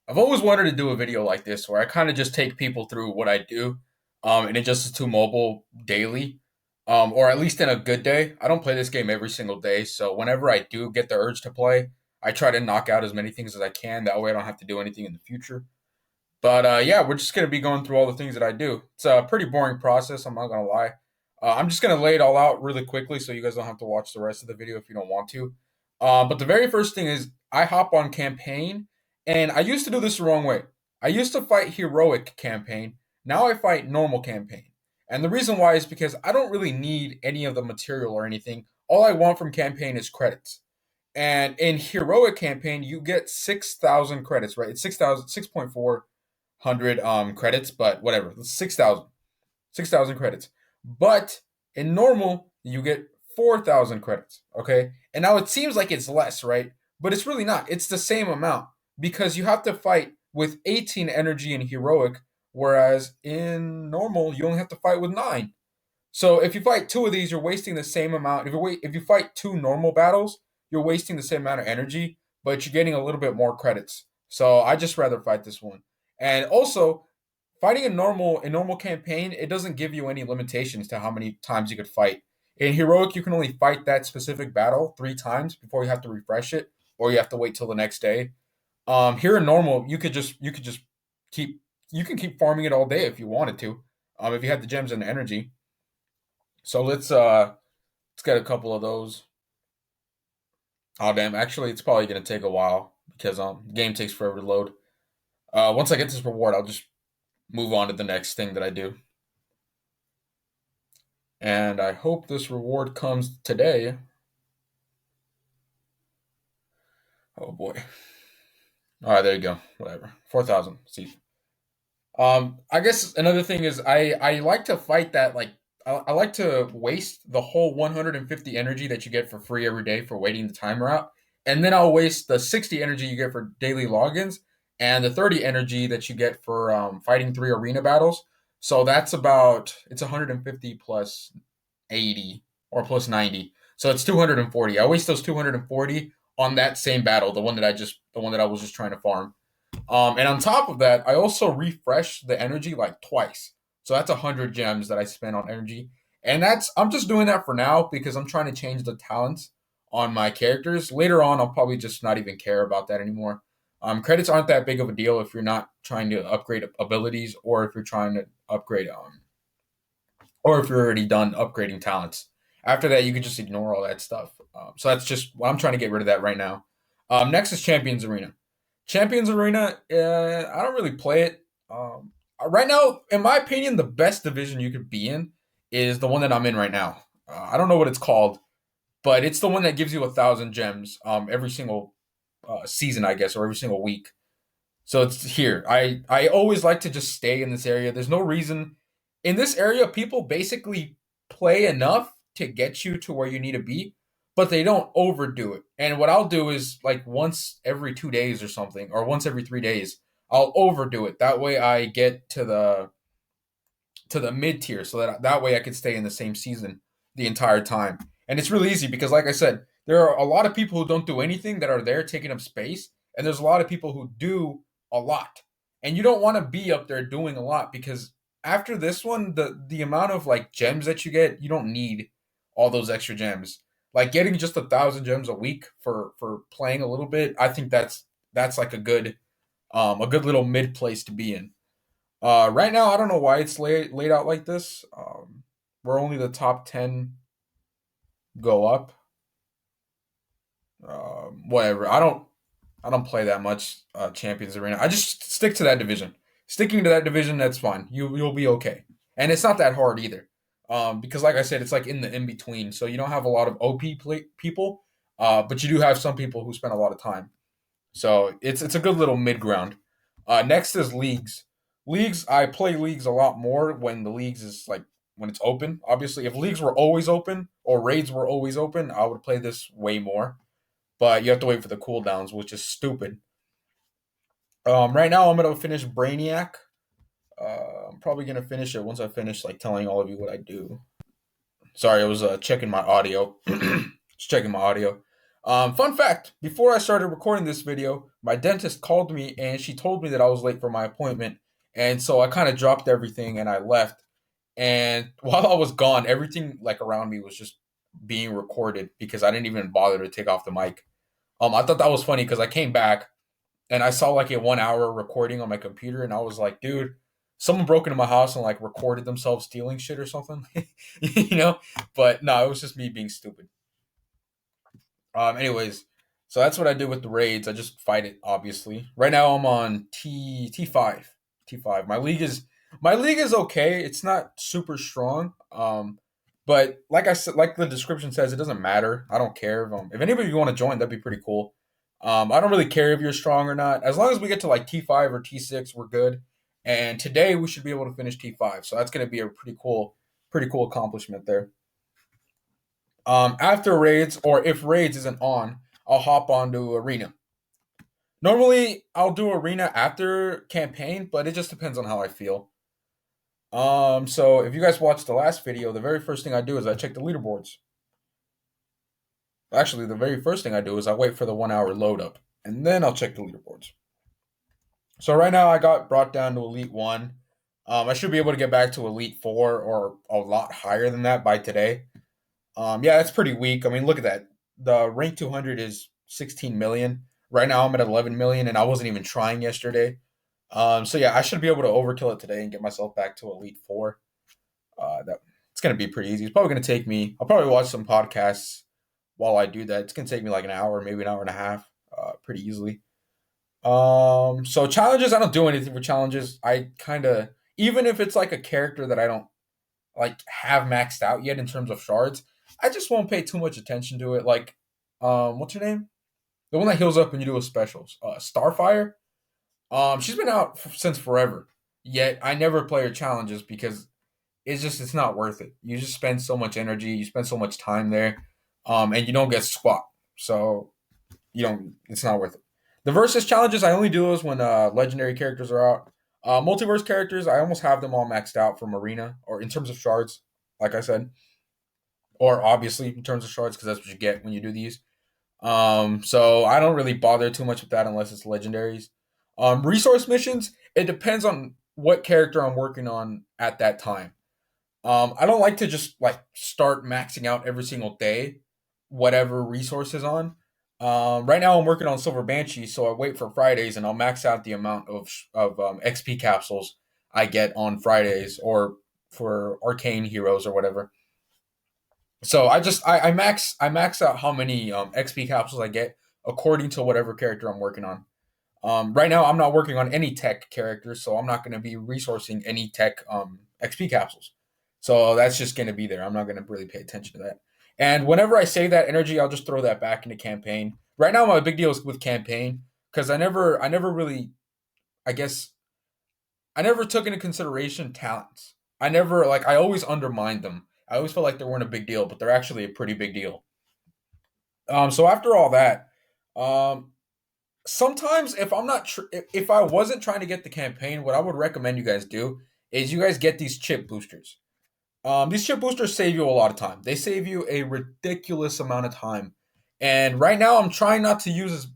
I've always wanted to do a video like this where I kind of just take people through what I do, and it just to mobile daily, or at least in a good day. I don't play this game every single day, so whenever I do get the urge to play, I try to knock out as many things as I can. That way, I don't have to do anything in the future. But yeah, we're just gonna be going through all the things that I do. It's a pretty boring process. I'm not gonna lie. I'm just gonna lay it all out really quickly, so you guys don't have to watch the rest of the video if you don't want to. But the very first thing is I hop on campaign, and I used to do this the wrong way. I used to fight heroic campaign. Now I fight normal campaign, and the reason why is because I don't really need any of the material or anything. All I want from campaign is credits. And in heroic campaign, you get 6,000 credits, right? It's 6,000, 6,400 credits, but whatever. 6,000 credits. But in normal, you get 4,000 credits, okay? And now it seems like it's less, right? But it's really not. It's the same amount because you have to fight with 18 energy in heroic, whereas in normal, you only have to fight with 9. So if you fight two of these, you're wasting the same amount. If you fight two normal battles, you're wasting the same amount of energy, but you're getting a little bit more credits. So I just rather fight this one. And also, fighting a normal campaign, it doesn't give you any limitations to how many times you could fight. In heroic, you can only fight that specific battle 3 times before you have to refresh it, or you have to wait till the next day. Here in normal, you could just keep you can keep farming it all day if you wanted to. If you had the gems and the energy. So let's get a couple of those. Oh damn! Actually, it's probably gonna take a while because the game takes forever to load. Once I get this reward, I'll just move on to the next thing that I do. And I hope this reward comes today. Oh boy! All right, there you go. Whatever. 4,000. See. I guess another thing is I like to fight that like I like to waste the whole 150 energy that you get for free every day for waiting the timer out, and then I'll waste the 60 energy you get for daily logins and the 30 energy that you get for fighting 3 arena battles. So that's about it's 150 plus 80 or plus 90. So it's 240. I waste those 240 on that same battle, the one that I was just trying to farm. And on top of that, I also refresh the energy like twice. So that's 100 gems that I spend on energy. And I'm just doing that for now because I'm trying to change the talents on my characters. Later on, I'll probably just not even care about that anymore. Credits aren't that big of a deal if you're not trying to upgrade abilities or if you're trying to upgrade or if you're already done upgrading talents. After that, you can just ignore all that stuff. So that's just I'm trying to get rid of that right now. Next is Champions Arena. Champions Arena, I don't really play it. Right now, in my opinion, the best division you could be in is the one that I'm in right now. I don't know what it's called, but it's the one that gives you 1,000 gems every single season, I guess, or every single week. So it's here. I always like to just stay in this area. There's no reason in this area. People basically play enough to get you to where you need to be, but they don't overdo it. And what I'll do is like once every 2 days or something, or once every 3 days, I'll overdo it. That way, I get to the mid tier, so that way I can stay in the same season the entire time. And it's really easy because, like I said, there are a lot of people who don't do anything that are there taking up space, and there's a lot of people who do a lot. And you don't want to be up there doing a lot because after this one, the amount of like gems that you get, you don't need all those extra gems. Like getting just 1,000 gems a week for playing a little bit, I think that's like a good little mid place to be in. Right now, I don't know why it's laid out like this. Where only the top 10 go up. Whatever. I don't play that much Champions Arena. I just stick to that division. Sticking to that division, that's fine. You'll be okay, and it's not that hard either. Because like I said, it's like in the in between. So you don't have a lot of OP people, but you do have some people who spend a lot of time. So it's a good little mid ground. Next is leagues. Leagues, I play leagues a lot more when the leagues is like when it's open. Obviously, if leagues were always open or raids were always open, I would play this way more. But you have to wait for the cooldowns, which is stupid. Right now, I'm gonna finish Brainiac. I'm probably gonna finish it once I finish like telling all of you what I do. Sorry, I was checking my audio. Just checking my audio. Fun fact, before I started recording this video, my dentist called me and she told me that I was late for my appointment. And so I kind of dropped everything and I left. And while I was gone, everything like around me was just being recorded because I didn't even bother to take off the mic. I thought that was funny because I came back and I saw like a 1 hour recording on my computer and I was like, dude, someone broke into my house and like recorded themselves stealing shit or something. you know? But no, it was just me being stupid. Anyways, so that's what I do with the raids. I just fight it, obviously. Right now I'm on T5. T5. My league is okay. It's not super strong. But like I said, like the description says, it doesn't matter. I don't care if anybody of you want to join, that'd be pretty cool. I don't really care if you're strong or not. As long as we get to like T5 or T6, we're good. And today we should be able to finish T5. So that's gonna be a pretty cool accomplishment there. After raids, or if raids isn't on, I'll hop onto arena. Normally, I'll do arena after campaign, but it just depends on how I feel. So if you guys watched the last video, the very first thing I do is I check the leaderboards. Actually, the very first thing I do is I wait for the 1 hour load up, and then I'll check the leaderboards. So right now, I got brought down to Elite One. I should be able to get back to Elite Four or a lot higher than that by today. Yeah, that's pretty weak. I mean, look at that. The rank 200 is 16 million. Right now, I'm at 11 million, and I wasn't even trying yesterday. So yeah, I should be able to overkill it today and get myself back to Elite Four. That it's gonna be pretty easy. It's probably gonna take me. I'll probably watch some podcasts while I do that. It's gonna take me like an hour, maybe an hour and a half, pretty easily. So challenges, I don't do anything for challenges. I kind of, even if it's like a character that I don't like have maxed out yet in terms of shards, I just won't pay too much attention to it. Like, what's her name? The one that heals up when you do a specials. Starfire. She's been out since forever. Yet I never play her challenges because it's not worth it. You just spend so much energy, you spend so much time there, and you don't get squat. So you don't. It's not worth it. The versus challenges I only do those when legendary characters are out. Multiverse characters, I almost have them all maxed out from arena or in terms of shards, like I said, or obviously in terms of shards because that's what you get when you do these. So I don't really bother too much with that unless it's legendaries. Resource missions, it depends on what character I'm working on at that time. I don't like to just like start maxing out every single day, whatever resource is on. Right now I'm working on Silver Banshee, so I wait for Fridays and I'll max out the amount of XP capsules I get on Fridays or for arcane heroes or whatever. So I max out how many XP capsules I get according to whatever character I'm working on. Right now I'm not working on any tech characters, so I'm not going to be resourcing any tech XP capsules. So that's just going to be there. I'm not going to really pay attention to that. And whenever I save that energy, I'll just throw that back into campaign. Right now, my big deal is with campaign because I never really, I guess, I never took into consideration talents. I always undermined them. I always felt like they weren't a big deal, but they're actually a pretty big deal. So after all that, um, sometimes if I'm not if I wasn't trying to get the campaign, what I would recommend you guys do is you guys get these chip boosters. These chip boosters save you a lot of time. They save you a ridiculous amount of time. And right now, I'm trying not to use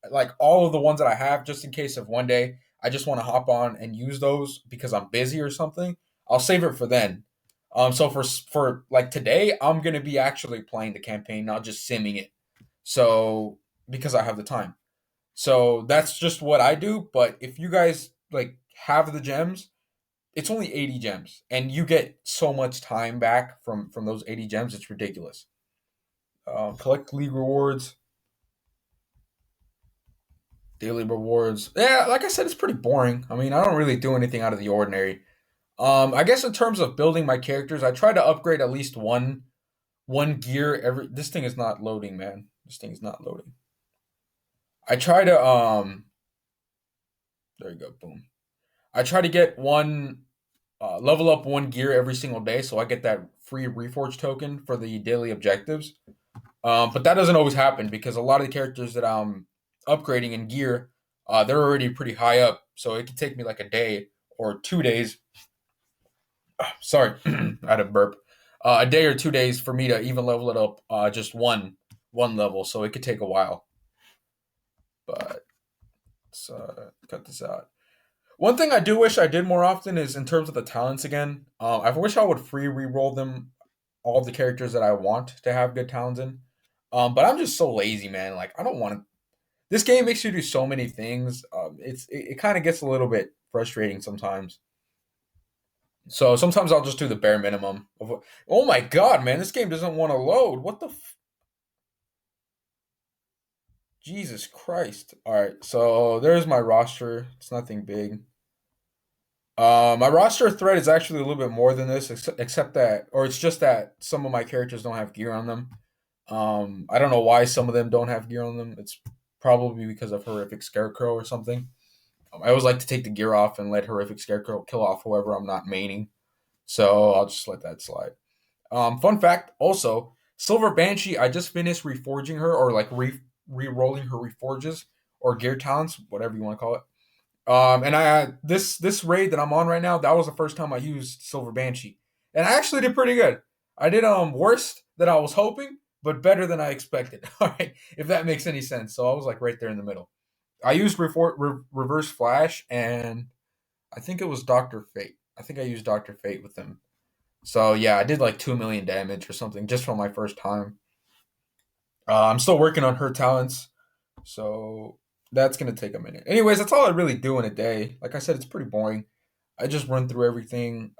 like all of the ones that I have, just in case of one day I just want to hop on and use those because I'm busy or something. I'll save it for then. So for like today, I'm gonna be actually playing the campaign, not just simming it. So because I have the time. So that's just what I do. But if you guys like have the gems, it's only 80 gems, and you get so much time back from those 80 gems. It's ridiculous. Collect league rewards, daily rewards. Yeah, like I said, it's pretty boring. I mean, I don't really do anything out of the ordinary. I guess in terms of building my characters, I try to upgrade at least one gear every. This thing is not loading, man. This thing is not loading. I try to There you go. Boom. I try to get one level up one gear every single day, so I get that free reforge token for the daily objectives. But that doesn't always happen because a lot of the characters that I'm upgrading in gear, they're already pretty high up, so it can take me like a day or 2 days. Sorry, I had a burp. A day or 2 days for me to even level it up just one one level, so it could take a while. But let's cut this out. One thing I do wish I did more often is in terms of the talents again. I wish I would free re-roll them, all of the characters that I want to have good talents in. But I'm just so lazy, man. Like I don't want to. This game makes you do so many things. It kind of gets a little bit frustrating sometimes. So sometimes I'll just do the bare minimum. Oh my god, man, this game doesn't want to load. What the Jesus Christ! All right, so there's my roster. It's nothing big. My roster thread is actually a little bit more than this, except that, or it's just that some of my characters don't have gear on them. I don't know why some of them don't have gear on them. It's probably because of Horrific Scarecrow or something. I always like to take the gear off and let Horrific Scarecrow kill off whoever I'm not maining. So I'll just let that slide. Fun fact also, Silver Banshee, I just finished reforging her or like re-rolling her reforges or gear talents, whatever you want to call it. And I this raid that I'm on right now, that was the first time I used Silver Banshee. And I actually did pretty good. I did worse than I was hoping, but better than I expected. All right, if that makes any sense. So I was like right there in the middle. I used Reverse Flash and I think it was Doctor Fate. I think I used Doctor Fate with him. So yeah, I did like 2 million damage or something just from my first time. I'm still working on her talents, so that's gonna take a minute. Anyways, that's all I really do in a day. Like I said, it's pretty boring. I just run through everything.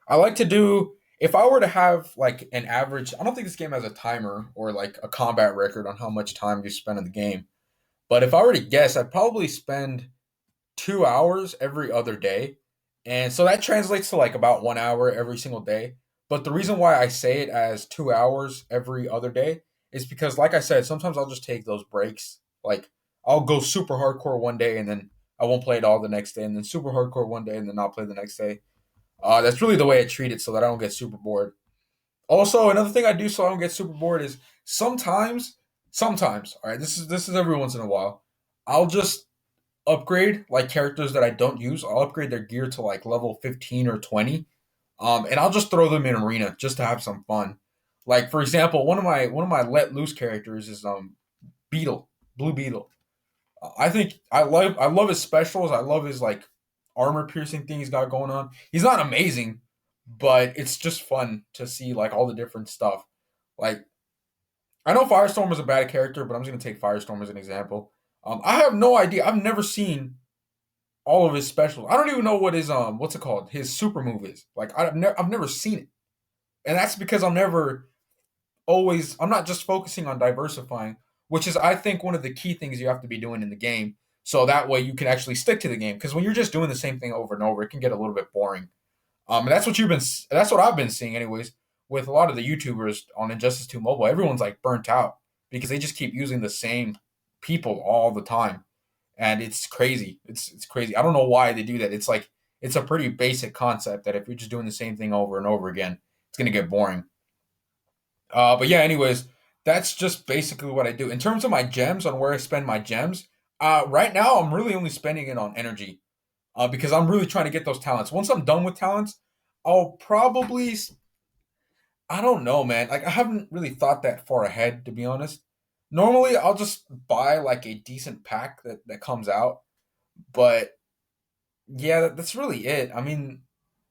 I like to do if I were to have like an average. I don't think this game has a timer or like a combat record on how much time you spend in the game. But if I were to guess, I'd probably spend 2 hours every other day. And so that translates to like about 1 hour every single day. But the reason why I say it as 2 hours every other day is because, like I said, sometimes I'll just take those breaks. Like I'll go super hardcore one day and then I won't play it all the next day, and then super hardcore one day and then I'll play the next day. That's really the way I treat it so that I don't get super bored. Also, another thing I do so I don't get super bored is sometimes, all right, this is every once in a while, I'll just upgrade like characters that I don't use. I'll upgrade their gear to like level 15 or 20. And I'll just throw them in arena just to have some fun. Like for example, one of my let loose characters is Beetle, Blue Beetle. I love his specials. I love his like armor piercing thing he's got going on. He's not amazing, but it's just fun to see like all the different stuff. Like I know Firestorm is a bad character, but I'm just gonna take Firestorm as an example. I have no idea. I've never seen all of his specials. I don't even know what his what's it called? His super move is. Like I've never seen it. And that's because I'm not just focusing on diversifying, which is I think one of the key things you have to be doing in the game. So that way you can actually stick to the game. Because when you're just doing the same thing over and over, it can get a little bit boring. And that's what I've been seeing anyways with a lot of the YouTubers on Injustice 2 Mobile. Everyone's like burnt out because they just keep using the same people all the time. And it's crazy. It's crazy. I don't know why they do that. It's like it's a pretty basic concept that if you're just doing the same thing over and over again, it's gonna get boring. But yeah, anyways, that's just basically what I do. In terms of my gems, on where I spend my gems, right now I'm really only spending it on energy. Because I'm really trying to get those talents. Once I'm done with talents, I'll probably I don't know, man. Like I haven't really thought that far ahead, to be honest. Normally, I'll just buy like a decent pack that comes out, but yeah, that's really it. I mean,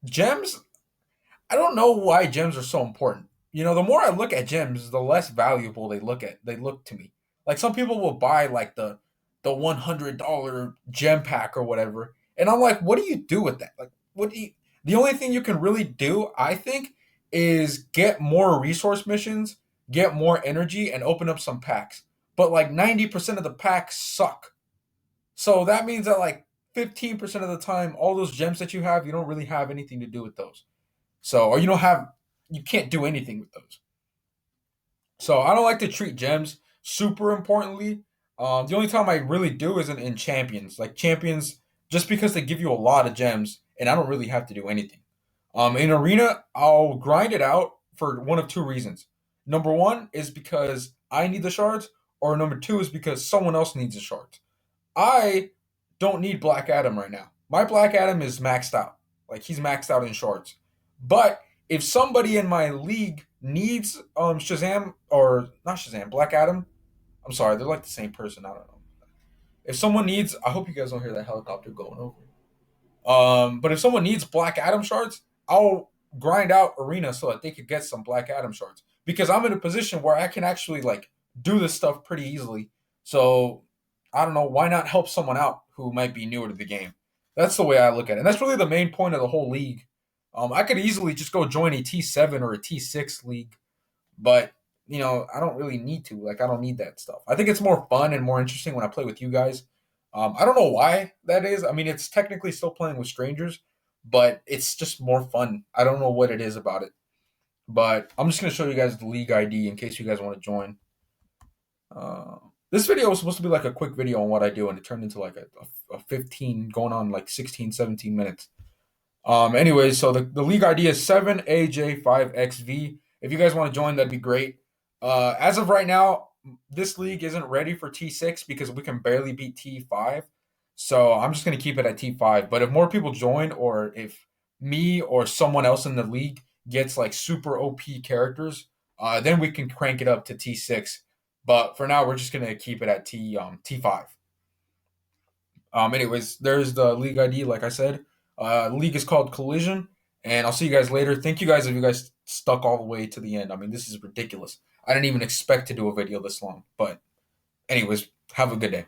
gems. I don't know why gems are so important. You know, the more I look at gems, the less valuable they look to me. Like some people will buy like the $100 gem pack or whatever, and I'm like, what do you do with that? Like, what do you? The only thing you can really do, I think, is get more resource missions, get more energy, and open up some packs. But like 90% of the packs suck. So that means that like 15% of the time, all those gems that you have, you don't really have anything to do with those. So, or you can't do anything with those. So I don't like to treat gems super importantly. The only time I really do is in champions. Like champions, just because they give you a lot of gems, and I don't really have to do anything. In arena, I'll grind it out for one of two reasons. Number one is because I need the shards, or number two is because someone else needs the shards. I don't need Black Adam right now. My Black Adam is maxed out. Like he's maxed out in shards. But if somebody in my league needs Shazam, or not Shazam, Black Adam. I'm sorry, they're like the same person. I don't know. If someone needs, I hope you guys don't hear that helicopter going over. But if someone needs Black Adam shards, I'll grind out Arena so that they could get some Black Adam shards, because I'm in a position where I can actually like do this stuff pretty easily. So I don't know, why not help someone out who might be newer to the game? That's the way I look at it, and that's really the main point of the whole league. I could easily just go join a T7 or a T6 league, but I don't really need to. Like, I don't need that stuff. I think it's more fun and more interesting when I play with you guys. I don't know why that is. I mean, it's technically still playing with strangers, but it's just more fun. I don't know what it is about it. But I'm just gonna show you guys the league ID in case you guys want to join. Uh, this video was supposed to be like a quick video on what I do, and it turned into like a 15, going on like 16, 17 minutes. Anyways, so the league ID is 7AJ5XV. If you guys want to join, that'd be great. As of right now, this league isn't ready for T6 because we can barely beat T5. So I'm just gonna keep it at T5. But if more people join, or if me or someone else in the league gets like super OP characters, then we can crank it up to T6. But for now, we're just gonna keep it at T5. Anyways, there's the league ID, like I said. League is called Collision, and I'll see you guys later. Thank you guys if you guys stuck all the way to the end. I mean, this is ridiculous. I didn't even expect to do a video this long. But anyways, have a good day.